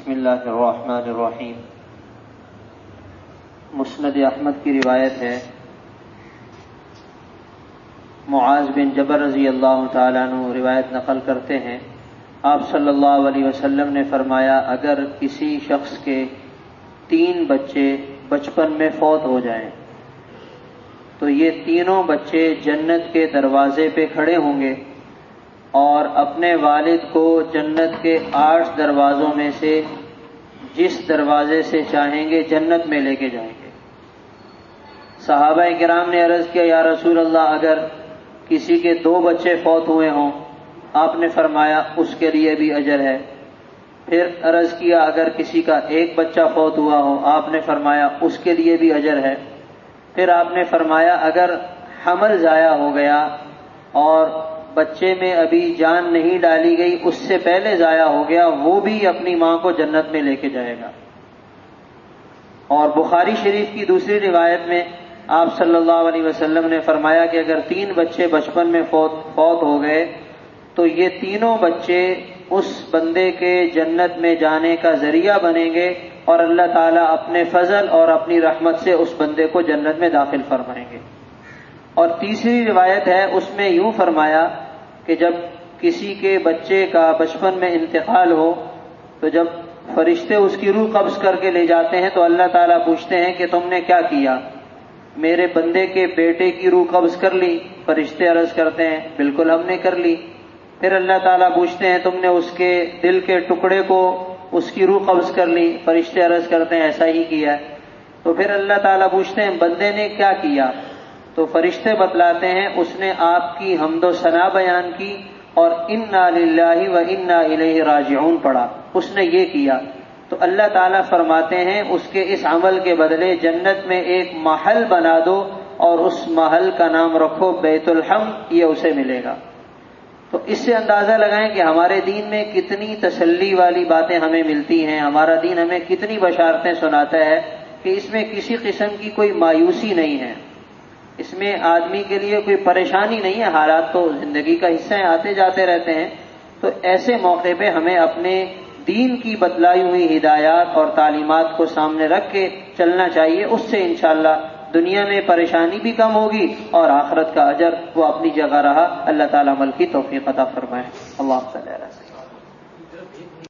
بسم اللہ الرحمن الرحیم۔ مسند احمد کی روایت ہے، معاذ بن جبل رضی اللہ تعالیٰ عنہ روایت نقل کرتے ہیں، آپ صلی اللہ علیہ وسلم نے فرمایا اگر کسی شخص کے 3 بچے بچپن میں فوت ہو جائیں تو یہ تینوں بچے جنت کے دروازے پہ کھڑے ہوں گے اور اپنے والد کو جنت کے 8 دروازوں میں سے جس دروازے سے چاہیں گے جنت میں لے کے جائیں گے۔ صحابہ کرام نے عرض کیا یا رسول اللہ اگر کسی کے 2 بچے فوت ہوئے ہوں؟ آپ نے فرمایا اس کے لیے بھی اجر ہے۔ پھر عرض کیا اگر کسی کا 1 بچہ فوت ہوا ہو؟ آپ نے فرمایا اس کے لیے بھی اجر ہے۔ پھر آپ نے فرمایا اگر حمل ضائع ہو گیا اور بچے میں ابھی جان نہیں ڈالی گئی، اس سے پہلے ضائع ہو گیا، وہ بھی اپنی ماں کو جنت میں لے کے جائے گا۔ اور بخاری شریف کی دوسری روایت میں آپ صلی اللہ علیہ وسلم نے فرمایا کہ اگر 3 بچے بچپن میں فوت ہو گئے تو یہ تینوں بچے اس بندے کے جنت میں جانے کا ذریعہ بنیں گے اور اللہ تعالیٰ اپنے فضل اور اپنی رحمت سے اس بندے کو جنت میں داخل فرمائیں گے۔ اور تیسری روایت ہے، اس میں یوں فرمایا کہ جب کسی کے بچے کا بچپن میں انتقال ہو تو جب فرشتے اس کی روح قبض کر کے لے جاتے ہیں تو اللہ تعالیٰ پوچھتے ہیں کہ تم نے کیا کیا؟ میرے بندے کے بیٹے کی روح قبض کر لی؟ فرشتے عرض کرتے ہیں بالکل ہم نے کر لی۔ پھر اللہ تعالیٰ پوچھتے ہیں تم نے اس کے دل کے ٹکڑے کو اس کی روح قبض کر لی؟ فرشتے عرض کرتے ہیں ایسا ہی کیا ہے۔ تو پھر اللہ تعالیٰ پوچھتے ہیں بندے نے کیا کیا؟ تو فرشتے بتلاتے ہیں اس نے آپ کی حمد و ثنا بیان کی اور انا للہ و انا الیہ راجعون پڑھا، اس نے یہ کیا۔ تو اللہ تعالیٰ فرماتے ہیں اس کے اس عمل کے بدلے جنت میں ایک محل بنا دو اور اس محل کا نام رکھو بیت الحمد، یہ اسے ملے گا۔ تو اس سے اندازہ لگائیں کہ ہمارے دین میں کتنی تسلی والی باتیں ہمیں ملتی ہیں، ہمارا دین ہمیں کتنی بشارتیں سناتا ہے کہ اس میں کسی قسم کی کوئی مایوسی نہیں ہے، اس میں آدمی کے لیے کوئی پریشانی نہیں ہے۔ حالات تو زندگی کا حصہ ہیں، آتے جاتے رہتے ہیں، تو ایسے موقع پہ ہمیں اپنے دین کی بتلائی ہوئی ہدایات اور تعلیمات کو سامنے رکھ کے چلنا چاہیے، اس سے انشاءاللہ دنیا میں پریشانی بھی کم ہوگی اور آخرت کا اجر وہ اپنی جگہ رہا۔ اللہ تعالیٰ عمل کی توفیق عطا فرمائے۔ اللہ تعالیٰ